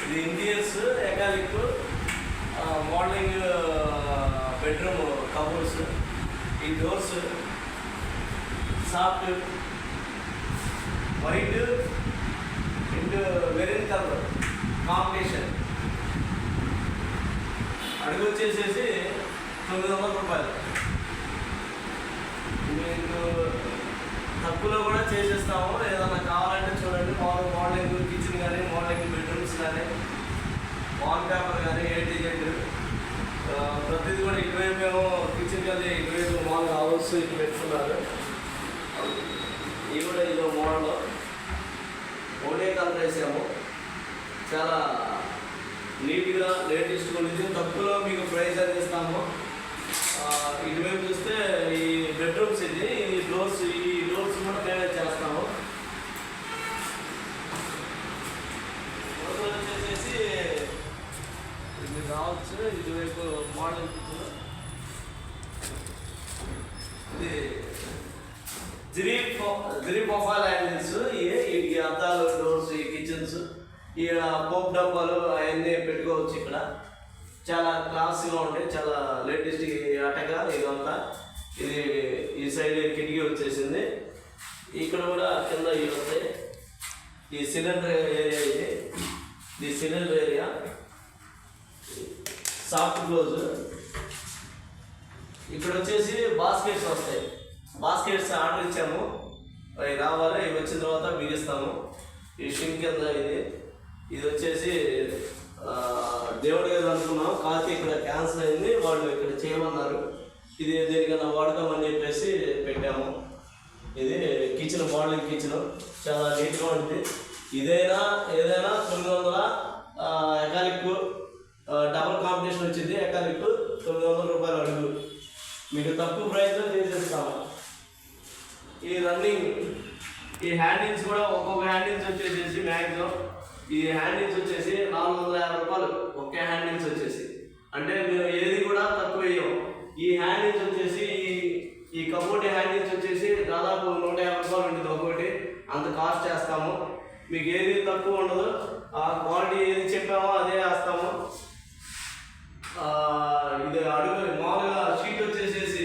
ఇది interiors ఎకాలిక్ modelling bedroom cupboards. ఈ doors soft white and maroon colour combination. అడుగు వచ్చేసేసి 900 రూపాయలు. మీకు తక్కువలో కూడా చేసేస్తాము. ఏదైనా కావాలంటే చూడండి. మోడలింగ్ కిచెన్ కానీ, మోడలింగ్ బెడ్రూమ్స్ కానీ, వాల్ పేపర్ కానీ, ఏటీజెడ్ ప్రతిదీ కూడా ఇటువైపు ఏమో కిచెన్ కానీ, ఇటువైపు మామూలు హౌస్ ఇటు పెట్టుకున్నారు. ఇవి కూడా ఇదో మోడల్ ఒకటే కలర్ వేసాము. చాలా నీట్గా లేటెస్ట్గా ఉంది. తక్కువలో మీకు ప్రైస్ అందిస్తాము. ఇటువైపు చూస్తే ఈ బెడ్రూమ్స్ ఇది. ఈ డోర్స్ కూడా మేమే చేస్తాము. వచ్చేసేసి ఇది రావచ్చు. ఇటువైపు మోడల్ కిచెన్. ఇది జిరీ ప్రొఫైల్ హ్యాండిల్స్. ఈ అద్దాలు, డోర్స్, ఈ కిచెన్స్, ఈ పోప్ డబ్బాలు అవన్నీ పెట్టుకోవచ్చు. ఇక్కడ చాలా క్లాస్గా ఉంటాయి. చాలా లేటెస్ట్ అటగా ఇదంతా. ఇది ఈ సైడ్ కిటికీ వచ్చేసింది. ఇక్కడ కూడా కింద ఇవి వస్తాయి. ఈ సిలిండర్ ఏరియా ఇది సిలిండర్ ఏరియా. Soft close. ఇక్కడ వచ్చేసి బాస్కెట్స్ వస్తాయి. బాస్కెట్స్ ఆర్డర్ ఇచ్చాము, అవి రావాలి. ఇవి వచ్చిన తర్వాత బిగిస్తాము. ఈ షింక్ కింద ఇది వచ్చేసి దేవుడి గది అనుకున్నాం. కాకపోతే ఇక్కడ క్యాన్సిల్ అయింది. వాళ్ళు ఇక్కడ చేయమన్నారు. ఇది దేనికన్నా వాడతామని చెప్పేసి పెట్టాము. ఇది కిచెన్, మోడలింగ్ కిచెన్. చాలా నీట్గా ఉంటుంది. ఏదైనా 900 ఎకాలిక్ డబుల్ కాంబినేషన్ వచ్చింది. ఎకాలిక్ 900 రూపాయలు అడుగు. మీకు తక్కువ ప్రైస్లో చేసేస్తాము. ఈ రన్నింగ్ ఈ హ్యాండిల్స్ కూడా ఒక్కొక్క హ్యాండిల్స్ వచ్చేసి మ్యాక్సిమం ఈ హ్యాండిల్స్ వచ్చేసి 450 రూపాయలు ఒకే హ్యాండిల్స్ వచ్చేసి. అంటే మేము ఏది కూడా తక్కువ వేయం. ఈ హ్యాండిల్స్ వచ్చేసి ఈ కబోర్డ్ హ్యాండిల్స్ వచ్చేసి దాదాపు 150 రూపాయలు ఉంటుంది ఒక్కొక్కటి. అంత కాస్ట్ చేస్తాము. మీకు ఏది తక్కువ ఉండదు. ఆ క్వాలిటీ ఏది చెప్పామో అదే వేస్తాము. ఇది అడుగు మామూలుగా షీట్ వచ్చేసేసి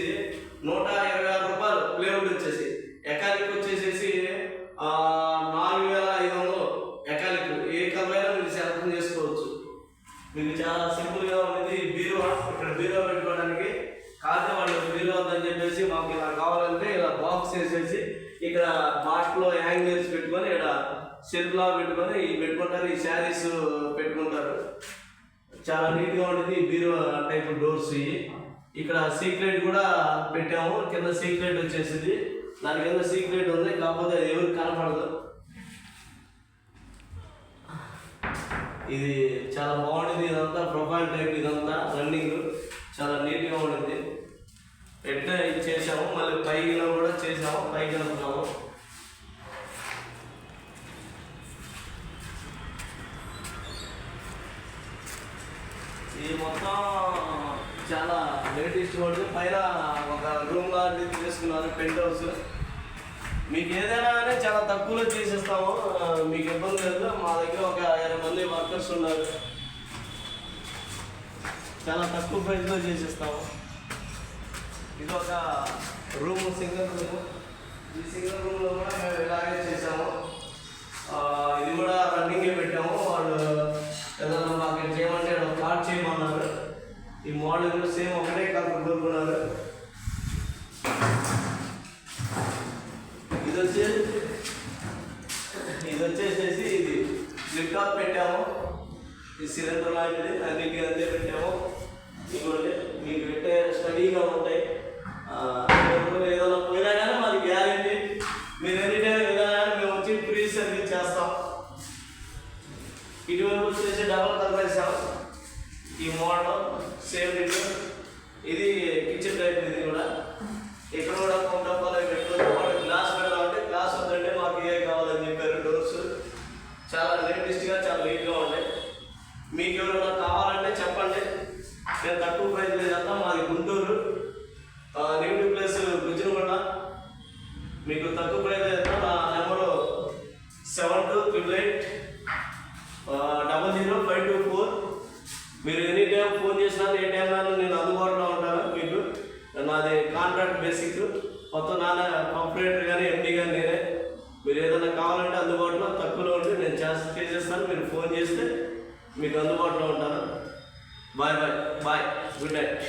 126 రూపాయలు. ప్లేవుడ్ వచ్చేసి ఎకాలిక్ వచ్చేసేసి 4500 ఎకాలిక్. ఏ కలర్ అయినా మీరు సెలెక్ట్ చేసుకోవచ్చు. మీకు చాలా సింపుల్గా ఉంది. బీరువా, ఇక్కడ బీరువా పెట్టుకోవడానికి. కాకపోతే వాళ్ళు బీరువా వద్దని చెప్పేసి మాకు ఇలా కావాలంటే ఇలా బాక్స్ వేసేసి ఇక్కడ బాట్లో హ్యాంగర్స్ పెట్టుకొని ఇక్కడ సెల్ఫ్లా పెట్టుకొని పెట్టుకుంటారు. ఈ శారీస్ పెట్టుకుంటారు. చాలా నీట్గా ఉంటుంది. ఈ బీరువా టైప్ డోర్స్. ఇక్కడ సీక్రెట్ కూడా పెట్టాము. కింద సీక్రెట్ వచ్చేసింది. దాని కింద సీక్రెట్ ఉంది, కాకపోతే అది ఎవరికి కనపడదు. ఇది చాలా బాగుంటుంది. ఇదంతా ప్రొఫైల్ టైప్. ఇదంతా రన్నింగ్ చాలా నీట్గా ఉంటుంది. ఎట్లా ఇది చేసాము. మళ్ళీ పైకి కూడా చేసాము. పైకి అనుకున్నాము. ఇది మొత్తం చాలా లేటెస్ట్ ఉంటుంది. పైన ఒక రూమ్ లాంటిది తీసుకున్నారు, పెంట్ హౌస్. మీకు ఏదైనా కానీ చాలా తక్కువలో చేసేస్తాము. మీకు ఇబ్బంది లేదు. మా దగ్గర ఒక 20 మంది వర్కర్స్ ఉన్నారు. చాలా తక్కువ ప్రైస్లో చేసేస్తాము. ఇది ఒక రూమ్, సింగిల్ రూమ్. ఈ సింగిల్ రూమ్లో కూడా మేము ఇలాగే చేసాము. ఇది కూడా రన్నింగే పెట్టాము. వాళ్ళు ఏదైనా మాకు చేయమంటే కార్డ్ చేయమన్నారు. ఈ మోడల్ సేమ్ ఒకటే కలర్ కోరుకున్నారు. ఇది వచ్చేసేసి ఇది ఫ్లిప్ టాప్ పెట్టాము. ఈ సిలిండర్ లాంటిది అన్నింటికి అంతే పెట్టాము. ఇంకోటి మీకు పెట్టే స్టడీగా ఉంటాయి. ఏదైనా పోయినా కానీ మాది గ్యారెంటీ. మీరు ఎనీ టైం ఏదైనా మేము వచ్చి ఫ్రీ సర్వీస్ చేస్తాం. ఇటువైపు వచ్చేసి డబల్ కలర్ వేసాం. ఈ మోడల్ సేమ్ ఇది కిచెన్ టైప్. ఇది కూడా ఇక్కడ కూడా కొంత పెట్టుకోవచ్చు. వాళ్ళు గ్లాస్ పెట్టాలంటే గ్లాస్ వద్దంటే మాకు ఏ కావాలని చెప్పారు. డోర్స్ చాలా లేటెస్ట్గా చాలా నీట్గా ఉంటాయి. మీకు ఎవరైనా కావాలంటే చెప్పండి. నేను తక్కువ ప్రైస్ లేదంతా. మాది గుంటూరు, నెగిటివ్ ప్లేస్ గుజ్జనగొండ. మీకు తక్కువ ప్రైస్ అయితే నా నెంబరు 7288 0052 ఏ టైంలో నేను అందుబాటులో ఉంటాను. మీకు నాది కాంట్రాక్ట్ బేసిక్, మొత్తం నాన్న కంప్యూటర్ కానీ ఎండి కానీ నేనే. మీరు ఏదైనా కావాలంటే అందుబాటులో తక్కువలో ఉంటే నేను చేసేస్తాను. మీరు ఫోన్ చేస్తే మీకు అందుబాటులో ఉంటాను. Bye bye bye, good night.